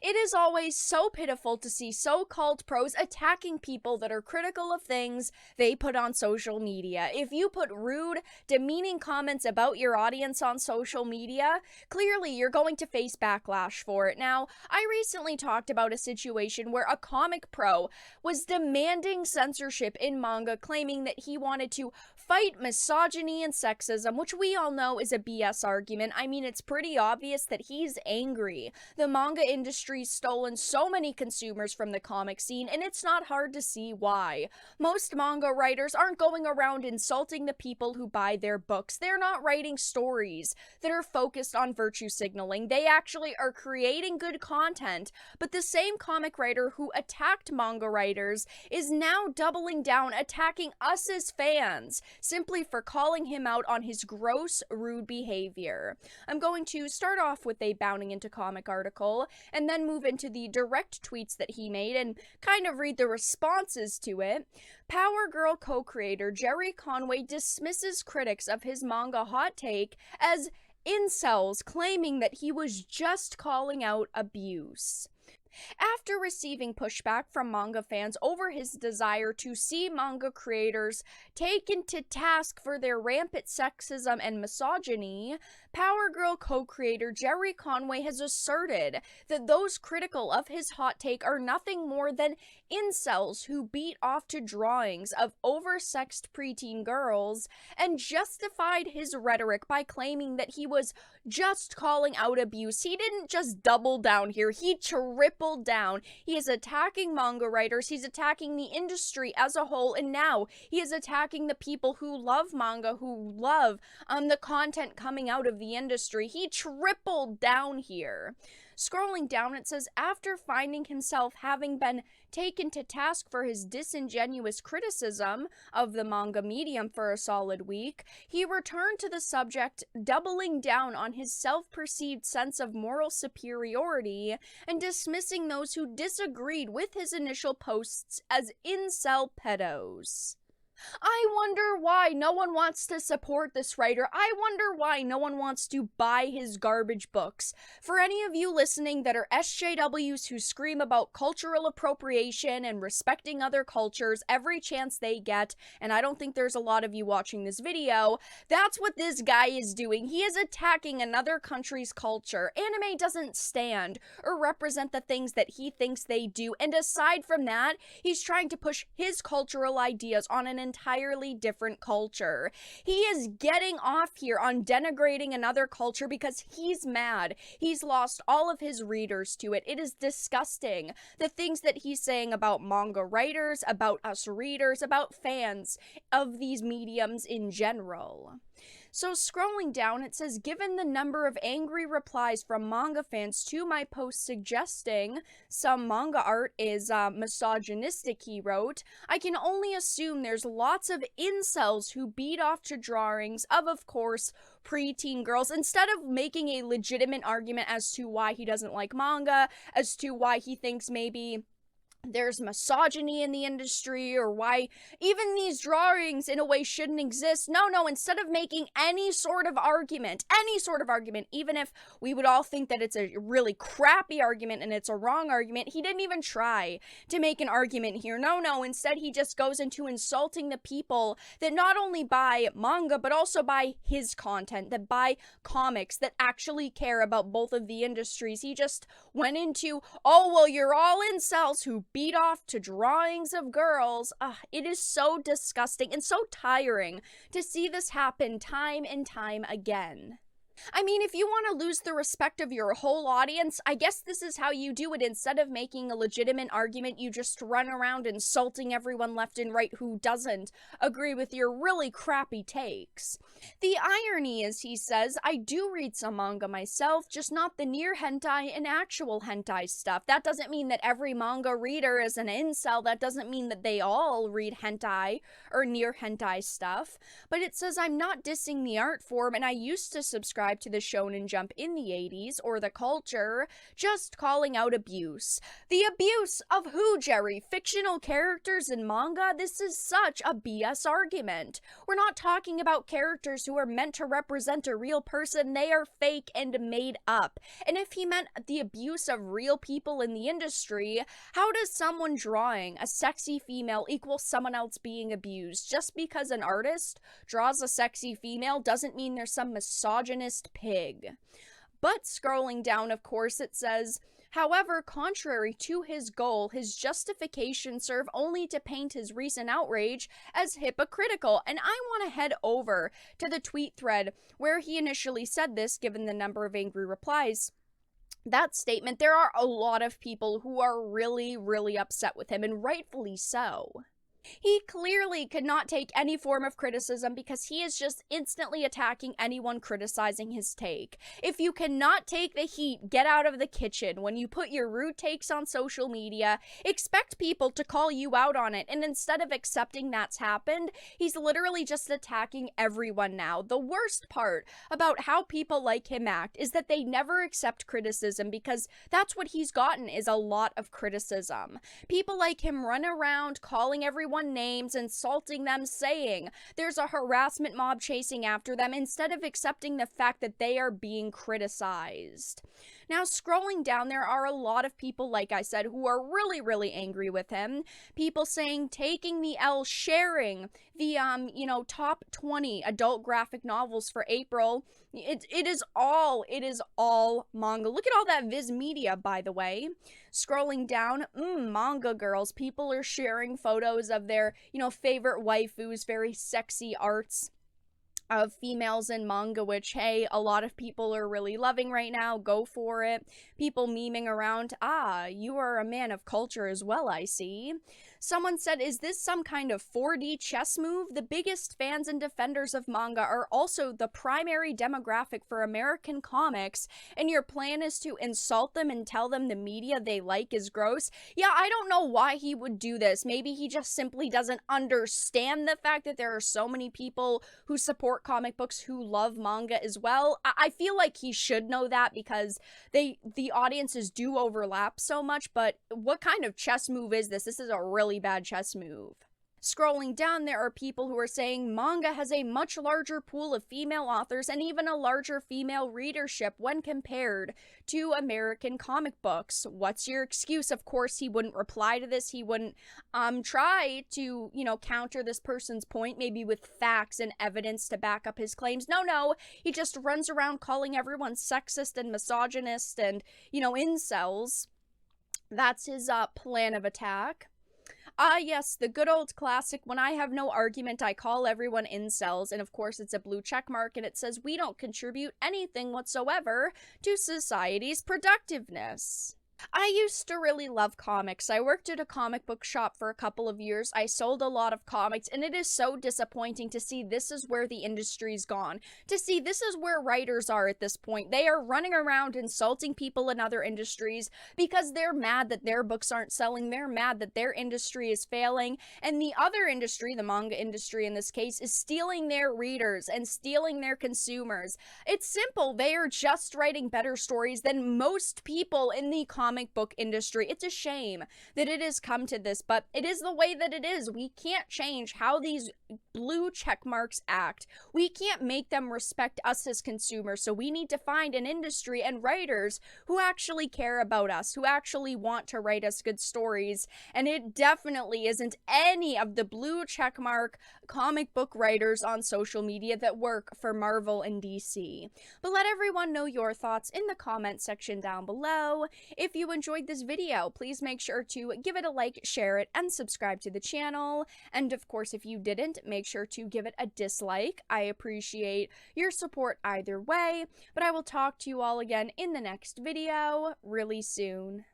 It is always so pitiful to see so-called pros attacking people that are critical of things they put on social media. If you put rude, demeaning comments about your audience on social media, clearly you're going to face backlash for it. Now, I recently talked about a situation where a comic pro was demanding censorship in manga, claiming that he wanted to fight misogyny and sexism, which we all know is a BS argument. I mean, it's pretty obvious that he's angry. The manga industry's stolen so many consumers from the comic scene, and it's not hard to see why. Most manga writers aren't going around insulting the people who buy their books. They're not writing stories that are focused on virtue signaling. They actually are creating good content, but the same comic writer who attacked manga writers is now doubling down, attacking us as fans, simply for calling him out on his gross, rude behavior. I'm going to start off with a Bounding Into Comic article, and then move into the direct tweets that he made and kind of read the responses to it. Power Girl co-creator Jerry Conway dismisses critics of his manga hot take as incels, claiming that he was just calling out abuse. After receiving pushback from manga fans over his desire to see manga creators taken to task for their rampant sexism and misogyny, Power Girl co-creator Jerry Conway has asserted that those critical of his hot take are nothing more than incels who beat off to drawings of oversexed preteen girls, and justified his rhetoric by claiming that he was just calling out abuse. He didn't just double down here, he tripled down. He is attacking manga writers, he's attacking the industry as a whole, and now he is attacking the people who love manga, who love the content coming out of the industry. He tripled down here. Scrolling down, it says, after finding himself having been taken to task for his disingenuous criticism of the manga medium for a solid week, he returned to the subject, doubling down on his self-perceived sense of moral superiority and dismissing those who disagreed with his initial posts as incel pedos. I wonder why no one wants to support this writer. I wonder why no one wants to buy his garbage books. For any of you listening that are SJWs who scream about cultural appropriation and respecting other cultures every chance they get, and I don't think there's a lot of you watching this video, that's what this guy is doing. He is attacking another country's culture. Anime doesn't stand or represent the things that he thinks they do, and aside from that, he's trying to push his cultural ideas on an entirely different culture. He is getting off here on denigrating another culture because he's mad. He's lost all of his readers to it. It is disgusting. The things that he's saying about manga writers, about us readers, about fans of these mediums in general. So scrolling down, it says, given the number of angry replies from manga fans to my post suggesting some manga art is misogynistic, he wrote, I can only assume there's lots of incels who beat off to drawings of course, preteen girls, instead of making a legitimate argument as to why he doesn't like manga, as to why he thinks maybe there's misogyny in the industry, or why even these drawings in a way shouldn't exist. No, instead of making any sort of argument, even if we would all think that it's a really crappy argument and it's a wrong argument, he didn't even try to make an argument here. No, instead he just goes into insulting the people that not only buy manga, but also buy his content, that buy comics, that actually care about both of the industries. He just went into, oh, well, you're all incels who beat off to drawings of girls. It is so disgusting and so tiring to see this happen time and time again. I mean, if you want to lose the respect of your whole audience, I guess this is how you do it. Instead of making a legitimate argument, you just run around insulting everyone left and right who doesn't agree with your really crappy takes. The irony is, he says, I do read some manga myself, just not the near hentai and actual hentai stuff. That doesn't mean that every manga reader is an incel. That doesn't mean that they all read hentai or near hentai stuff. But it says, I'm not dissing the art form, and I used to subscribe subscribed to the Shonen Jump in the 80s or the culture, just calling out abuse. The abuse of who, Jerry? Fictional characters in manga? This is such a BS argument. We're not talking about characters who are meant to represent a real person. They are fake and made up. And if he meant the abuse of real people in the industry, how does someone drawing a sexy female equal someone else being abused? Just because an artist draws a sexy female doesn't mean there's some misogynist pig. But scrolling down, of course, it says, however, contrary to his goal, his justifications serve only to paint his recent outrage as hypocritical. And I want to head over to the tweet thread where he initially said this, given the number of angry replies. That statement, there are a lot of people who are really, really upset with him, and rightfully so. He clearly could not take any form of criticism because he is just instantly attacking anyone criticizing his take. If you cannot take the heat, get out of the kitchen. When you put your rude takes on social media, expect people to call you out on it. And instead of accepting that's happened, he's literally just attacking everyone now. The worst part about how people like him act is that they never accept criticism, because that's what he's gotten, is a lot of criticism. People like him run around calling everyone names, insulting them, saying there's a harassment mob chasing after them, instead of accepting the fact that they are being criticized. Now, scrolling down, there are a lot of people, like I said, who are really, really angry with him. People saying taking the L, sharing the, top 20 adult graphic novels for April. It is all manga. Look at all that Viz Media, by the way. Scrolling down, manga girls. People are sharing photos of their, favorite waifus, very sexy arts of females in manga, which, hey, a lot of people are really loving right now. Go for it. People memeing around, you are a man of culture as well, I see. Someone said, is this some kind of 4D chess move? The biggest fans and defenders of manga are also the primary demographic for American comics, and your plan is to insult them and tell them the media they like is gross? Yeah, I don't know why he would do this. Maybe he just simply doesn't understand the fact that there are so many people who support comic books who love manga as well. I feel like he should know that, because the audiences do overlap so much, but what kind of chess move is this? This is a really bad chess move. Scrolling down, there are people who are saying manga has a much larger pool of female authors and even a larger female readership when compared to American comic books. What's your excuse? Of course, he wouldn't reply to this. He wouldn't try to, counter this person's point, maybe with facts and evidence to back up his claims. No, he just runs around calling everyone sexist and misogynist and, incels. That's his plan of attack. Yes, the good old classic, when I have no argument, I call everyone incels, and of course it's a blue check mark, and it says we don't contribute anything whatsoever to society's productiveness. I used to really love comics. I worked at a comic book shop for a couple of years. I sold a lot of comics, and it is so disappointing to see this is where the industry's gone. To see this is where writers are at this point. They are running around insulting people in other industries because they're mad that their books aren't selling. They're mad that their industry is failing, and the other industry, the manga industry in this case, is stealing their readers and stealing their consumers. It's simple. They are just writing better stories than most people in the comic book industry. It's a shame that it has come to this, but it is the way that it is. We can't change how these blue check marks act. We can't make them respect us as consumers, so we need to find an industry and writers who actually care about us, who actually want to write us good stories, and it definitely isn't any of the blue check mark comic book writers on social media that work for Marvel and DC. But let everyone know your thoughts in the comment section down below. If you enjoyed this video, please make sure to give it a like, share it, and subscribe to the channel. And of course, if you didn't, make sure to give it a dislike. I appreciate your support either way, but I will talk to you all again in the next video really soon.